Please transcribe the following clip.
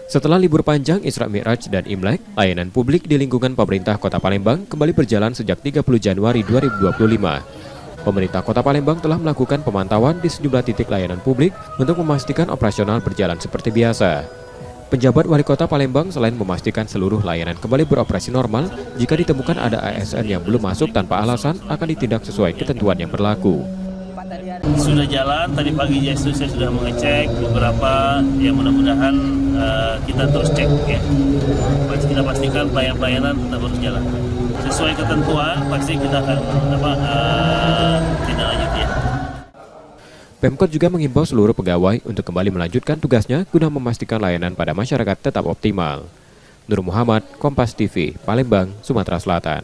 Setelah libur panjang Isra Mi'raj dan Imlek, layanan publik di lingkungan pemerintah Kota Palembang kembali berjalan sejak 30 Januari 2025. Pemerintah Kota Palembang telah melakukan pemantauan di sejumlah titik layanan publik untuk memastikan operasional berjalan seperti biasa. Penjabat Wali Kota Palembang selain memastikan seluruh layanan kembali beroperasi normal, jika ditemukan ada ASN yang belum masuk tanpa alasan akan ditindak sesuai ketentuan yang berlaku. Sudah jalan, tadi pagi saya sudah mengecek beberapa yang mudah-mudahan kita terus cek ya. Kita pastikan pelayanan tetap harus jalan. Sesuai ketentuan pasti kita akan tindak lanjut ya. Pemkot juga menghimbau seluruh pegawai untuk kembali melanjutkan tugasnya guna memastikan layanan pada masyarakat tetap optimal. Nur Muhammad, Kompas TV, Palembang, Sumatera Selatan.